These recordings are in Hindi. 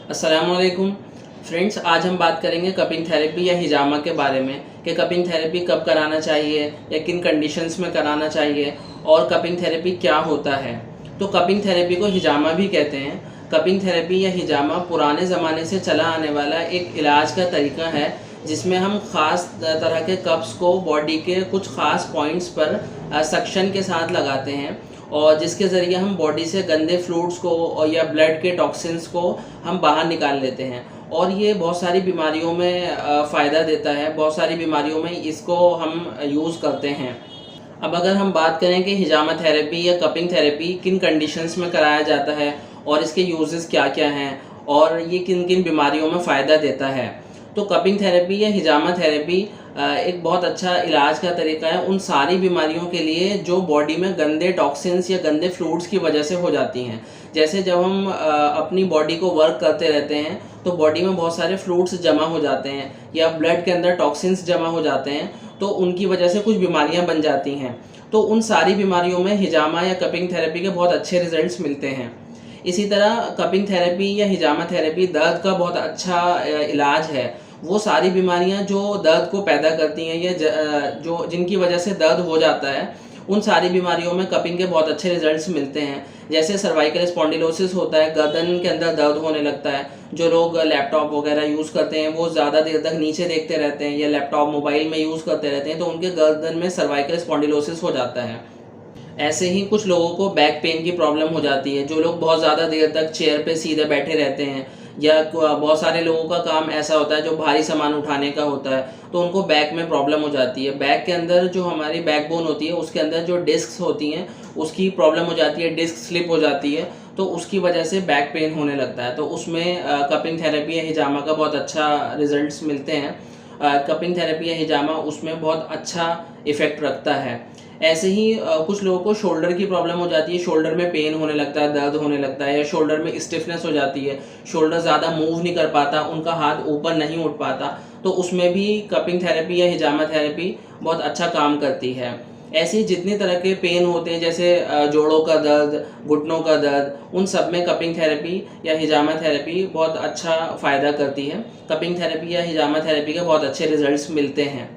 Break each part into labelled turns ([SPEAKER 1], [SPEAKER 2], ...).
[SPEAKER 1] अस्सलामुअलैकुम फ्रेंड्स, आज हम बात करेंगे कपिंग थेरेपी या हिजामा के बारे में कि कपिंग थेरेपी कब कराना चाहिए या किन कंडीशंस में कराना चाहिए और कपिंग थेरेपी क्या होता है। तो कपिंग थेरेपी को हिजामा भी कहते हैं। कपिंग थेरेपी या हिजामा पुराने ज़माने से चला आने वाला एक इलाज का तरीका है जिसमें हम ख़ास तरह के कप्स को बॉडी के कुछ ख़ास पॉइंट्स पर सक्शन के साथ लगाते हैं और जिसके ज़रिए हम बॉडी से गंदे फ्लूइड्स को और या ब्लड के टॉक्सिन्स को हम बाहर निकाल लेते हैं और ये बहुत सारी बीमारियों में फ़ायदा देता है। बहुत सारी बीमारियों में इसको हम यूज़ करते हैं। अब अगर हम बात करें कि हिजामा थेरेपी या कपिंग थेरेपी किन कंडीशंस में कराया जाता है और इसके यूजेस क्या क्या हैं और ये किन किन बीमारियों में फ़ायदा देता है, तो कपिंग थेरेपी या हिजामा थेरेपी एक बहुत अच्छा इलाज का तरीका है उन सारी बीमारियों के लिए जो बॉडी में गंदे टॉक्सिन्स या गंदे फ्लूइड्स की वजह से हो जाती हैं। जैसे जब हम अपनी बॉडी को वर्क करते रहते हैं तो बॉडी में बहुत सारे फ्लूइड्स जमा हो जाते हैं या ब्लड के अंदर टॉक्सिन्स जमा हो जाते हैं, तो उनकी वजह से कुछ बीमारियां बन जाती हैं। तो उन सारी बीमारियों में हिजामा या कपिंग थेरेपी के बहुत अच्छे रिजल्ट्स मिलते हैं। इसी तरह कपिंग थेरेपी या हिजामा थेरेपी दर्द का बहुत अच्छा इलाज है। वो सारी बीमारियां जो दर्द को पैदा करती हैं या जो जिनकी वजह से दर्द हो जाता है, उन सारी बीमारियों में कपिंग के बहुत अच्छे रिजल्ट्स मिलते हैं। जैसे सर्वाइकल स्पॉन्डिलोसिस होता है, गर्दन के अंदर दर्द होने लगता है। जो लोग लैपटॉप वगैरह यूज़ करते हैं वो ज़्यादा देर तक नीचे देखते रहते हैं या लैपटॉप मोबाइल में यूज़ करते रहते हैं, तो उनके गर्दन में सर्वाइकल स्पॉन्डिलोसिस हो जाता है। ऐसे ही कुछ लोगों को बैक पेन की प्रॉब्लम हो जाती है। जो लोग बहुत ज़्यादा देर तक चेयर पे सीधे बैठे रहते हैं या बहुत सारे लोगों का काम ऐसा होता है जो भारी सामान उठाने का होता है, तो उनको बैक में प्रॉब्लम हो जाती है। बैक के अंदर जो हमारी बैकबोन होती है उसके अंदर जो डिस्क्स होती हैं उसकी प्रॉब्लम हो जाती है, डिस्क स्लिप हो जाती है, तो उसकी वजह से बैक पेन होने लगता है। तो उसमें कपिंग थेरेपी या हिजामा का बहुत अच्छा रिजल्ट्स मिलते हैं। कपिंग थेरेपी या हिजामा उसमें बहुत अच्छा इफ़ेक्ट रखता है। ऐसे ही कुछ लोगों को शोल्डर की प्रॉब्लम हो जाती है, शोल्डर में पेन होने लगता है, दर्द होने लगता है या शोल्डर में स्टिफनेस हो जाती है, शोल्डर ज़्यादा मूव नहीं कर पाता, उनका हाथ ऊपर नहीं उठ पाता, तो उसमें भी कपिंग थेरेपी या हिजामा थेरेपी बहुत अच्छा काम करती है। ऐसे जितनी तरह के पेन होते हैं जैसे जोड़ों का दर्द, घुटनों का दर्द, उन सब में कपिंग थेरेपी या हिजामा थेरेपी बहुत अच्छा फ़ायदा करती है। कपिंग थेरेपी या हिजामा थेरेपी के बहुत अच्छे रिजल्ट्स मिलते हैं।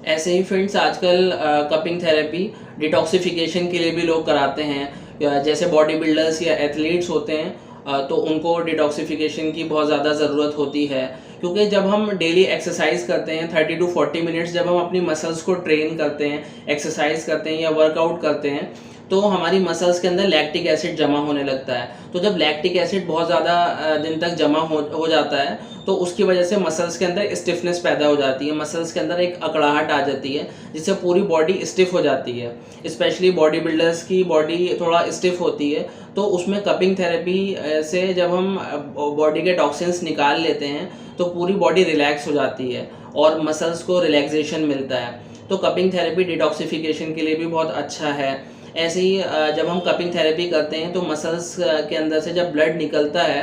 [SPEAKER 1] ऐसे ही फ्रेंड्स, आजकल कपिंग थेरेपी डिटॉक्सिफिकेशन के लिए भी लोग कराते हैं। जैसे बॉडी बिल्डर्स या एथलीट्स होते हैं तो उनको डिटॉक्सिफिकेशन की बहुत ज़्यादा ज़रूरत होती है, क्योंकि जब हम डेली एक्सरसाइज करते हैं 30 to 40 मिनट्स, जब हम अपनी मसल्स को ट्रेन करते हैं, एक्सरसाइज करते हैं या वर्कआउट करते हैं, तो हमारी मसल्स के अंदर लैक्टिक एसिड जमा होने लगता है। तो जब लैक्टिक एसिड बहुत ज़्यादा दिन तक जमा हो जाता है तो उसकी वजह से मसल्स के अंदर स्टिफनेस पैदा हो जाती है, मसल्स के अंदर एक अकड़ाहट आ जाती है जिससे पूरी बॉडी स्टिफ हो जाती है। स्पेशली बॉडी बिल्डर्स की बॉडी थोड़ा स्टिफ होती है, तो उसमें कपिंग थेरेपी से जब हम बॉडी के टॉक्सिन्स निकाल लेते हैं तो पूरी बॉडी रिलैक्स हो जाती है और मसल्स को रिलैक्सेशन मिलता है। तो कपिंग थेरेपी डिटॉक्सिफिकेशन के लिए भी बहुत अच्छा है। ऐसे ही जब हम कपिंग थेरेपी करते हैं तो मसल्स के अंदर से जब ब्लड निकलता है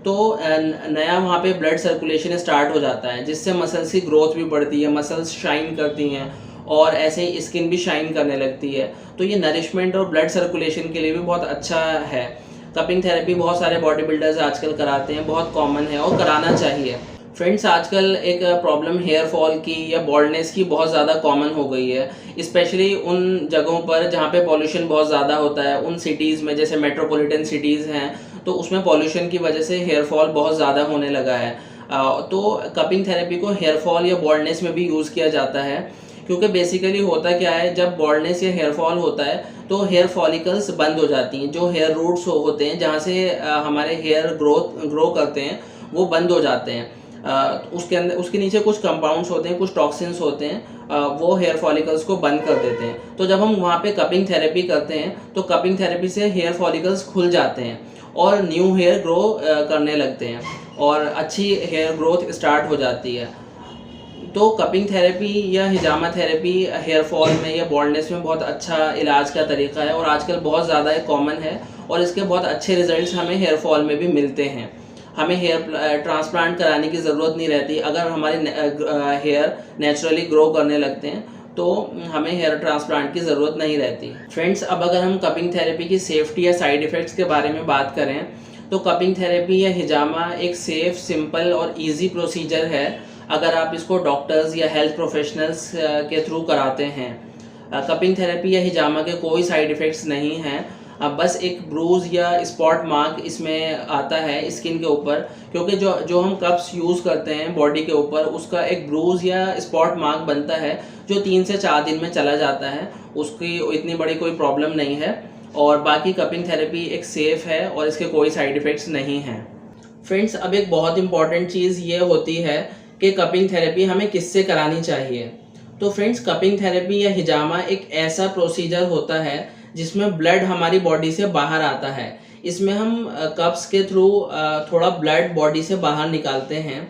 [SPEAKER 1] तो नया वहाँ पे ब्लड सर्कुलेशन स्टार्ट हो जाता है, जिससे मसल्स की ग्रोथ भी बढ़ती है, मसल्स शाइन करती हैं और ऐसे ही स्किन भी शाइन करने लगती है। तो ये नरिशमेंट और ब्लड सर्कुलेशन के लिए भी बहुत अच्छा है। कपिंग थेरेपी बहुत सारे बॉडी बिल्डर्स आजकल कराते हैं, बहुत कॉमन है और कराना चाहिए। फ्रेंड्स, आजकल एक प्रॉब्लम हेयर फॉल की या बॉल्डनेस की बहुत ज़्यादा कॉमन हो गई है, स्पेशली उन जगहों पर जहाँ पे पॉल्यूशन बहुत ज़्यादा होता है। उन सिटीज़ में जैसे मेट्रोपॉलिटन सिटीज़ हैं तो उसमें पॉल्यूशन की वजह से हेयर फॉल बहुत ज़्यादा होने लगा है। तो कपिंग थेरेपी को हेयर फॉल या बॉल्डनेस में भी यूज़ किया जाता है, क्योंकि बेसिकली होता क्या है, जब बॉल्डनेस या हेयर फॉल होता है तो हेयर फॉलिकल्स बंद हो जाती हैं। जो हेयर रूट्स होते हैं जहाँ से हमारे हेयर ग्रो करते हैं वो बंद हो जाते हैं। उसके अंदर उसके नीचे कुछ कंपाउंड्स होते हैं, कुछ टॉक्सिन्स होते हैं, वो हेयर फॉलिकल्स को बंद कर देते हैं। तो जब हम वहाँ पे कपिंग थेरेपी करते हैं तो कपिंग थेरेपी से हेयर फॉलिकल्स खुल जाते हैं और न्यू हेयर ग्रो करने लगते हैं और अच्छी हेयर ग्रोथ स्टार्ट हो जाती है। तो कपिंग थेरेपी या हिजामा थेरेपी हेयर फॉल में या बॉल्डनेस में बहुत अच्छा इलाज का तरीका है और आजकल बहुत ज़्यादा कॉमन है और इसके बहुत अच्छे रिजल्ट्स हमें हेयर फॉल में भी मिलते हैं। हमें हेयर ट्रांसप्लांट कराने की ज़रूरत नहीं रहती। अगर हमारे हेयर नेचुरली ग्रो करने लगते हैं तो हमें हेयर ट्रांसप्लांट की ज़रूरत नहीं रहती। फ्रेंड्स, अब अगर हम कपिंग थेरेपी की सेफ्टी या साइड इफ़ेक्ट्स के बारे में बात करें तो कपिंग थेरेपी या हिजामा एक सेफ, सिंपल और इजी प्रोसीजर है अगर आप इसको डॉक्टर्स या हेल्थ प्रोफेशनल्स के थ्रू कराते हैं। कपिंग थेरेपी या हिजामा के कोई साइड इफ़ेक्ट्स नहीं हैं। अब बस एक ब्रूज या स्पॉट मार्क इसमें आता है स्किन के ऊपर, क्योंकि जो हम कप्स यूज़ करते हैं बॉडी के ऊपर, उसका एक ब्रूज या स्पॉट मार्क बनता है जो 3 से 4 दिन में चला जाता है। उसकी इतनी बड़ी कोई प्रॉब्लम नहीं है और बाकी कपिंग थेरेपी एक सेफ़ है और इसके कोई साइड इफ़ेक्ट्स नहीं हैं। फ्रेंड्स, अब एक बहुत इंपॉर्टेंट चीज़ ये होती है कि कपिंग थेरेपी हमें किससे करानी चाहिए। तो फ्रेंड्स, कपिंग थेरेपी या हिजामा एक ऐसा प्रोसीजर होता है जिसमें ब्लड हमारी बॉडी से बाहर आता है। इसमें हम कप्स के थ्रू थोड़ा ब्लड बॉडी से बाहर निकालते हैं।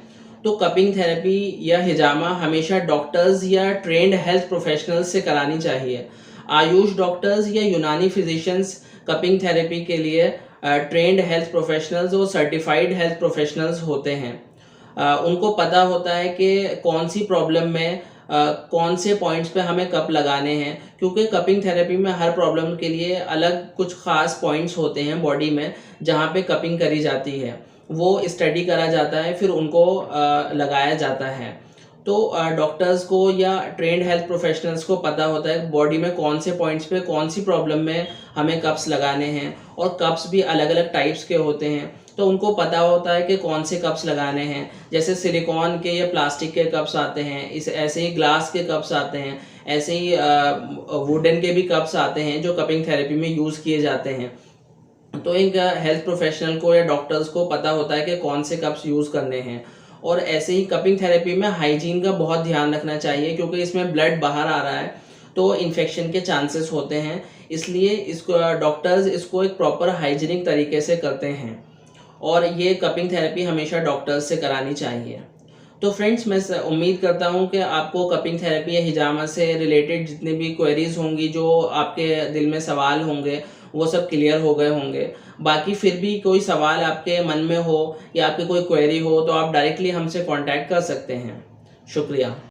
[SPEAKER 1] तो कपिंग थेरेपी या हिजामा हमेशा डॉक्टर्स या ट्रेंड हेल्थ प्रोफेशनल्स से करानी चाहिए। आयुष डॉक्टर्स या यूनानी फिजिशियंस कपिंग थेरेपी के लिए ट्रेंड हेल्थ प्रोफेशनल्स और सर्टिफाइड हेल्थ प्रोफेशनल्स होते हैं। उनको पता होता है कि कौन सी प्रॉब्लम में कौन से पॉइंट्स पे हमें कप लगाने हैं, क्योंकि कपिंग थेरेपी में हर प्रॉब्लम के लिए अलग कुछ खास पॉइंट्स होते हैं बॉडी में जहाँ पे कपिंग करी जाती है। वो स्टडी करा जाता है, फिर उनको लगाया जाता है। तो डॉक्टर्स को या ट्रेंड हेल्थ प्रोफेशनल्स को पता होता है बॉडी में कौन से पॉइंट्स पे कौन सी प्रॉब्लम में हमें कप्स लगाने हैं, और कप्स भी अलग अलग टाइप्स के होते हैं। तो उनको पता होता है कि कौन से कप्स लगाने हैं। जैसे सिलिकॉन के या प्लास्टिक के कप्स आते हैं, ऐसे ही ग्लास के कप्स आते हैं, ऐसे ही वुडन के भी कप्स आते हैं जो कपिंग थेरेपी में यूज़ किए जाते हैं। तो एक हेल्थ प्रोफेशनल को या डॉक्टर्स को पता होता है कि कौन से कप्स यूज़ करने हैं। और ऐसे ही कपिंग थेरेपी में हाइजीन का बहुत ध्यान रखना चाहिए, क्योंकि इसमें ब्लड बाहर आ रहा है तो इन्फेक्शन के चांसेस होते हैं। इसलिए इसको डॉक्टर्स इसको एक प्रॉपर हाइजीनिक तरीके से करते हैं, और ये कपिंग थेरेपी हमेशा डॉक्टर्स से करानी चाहिए। तो फ्रेंड्स, मैं उम्मीद करता हूँ कि आपको कपिंग थेरेपी या हिजामा से रिलेटेड जितने भी क्वेरीज होंगी, जो आपके दिल में सवाल होंगे, वो सब क्लियर हो गए होंगे। बाकी फिर भी कोई सवाल आपके मन में हो या आपकी कोई क्वेरी हो तो आप डायरेक्टली हमसे कांटेक्ट कर सकते हैं। शुक्रिया।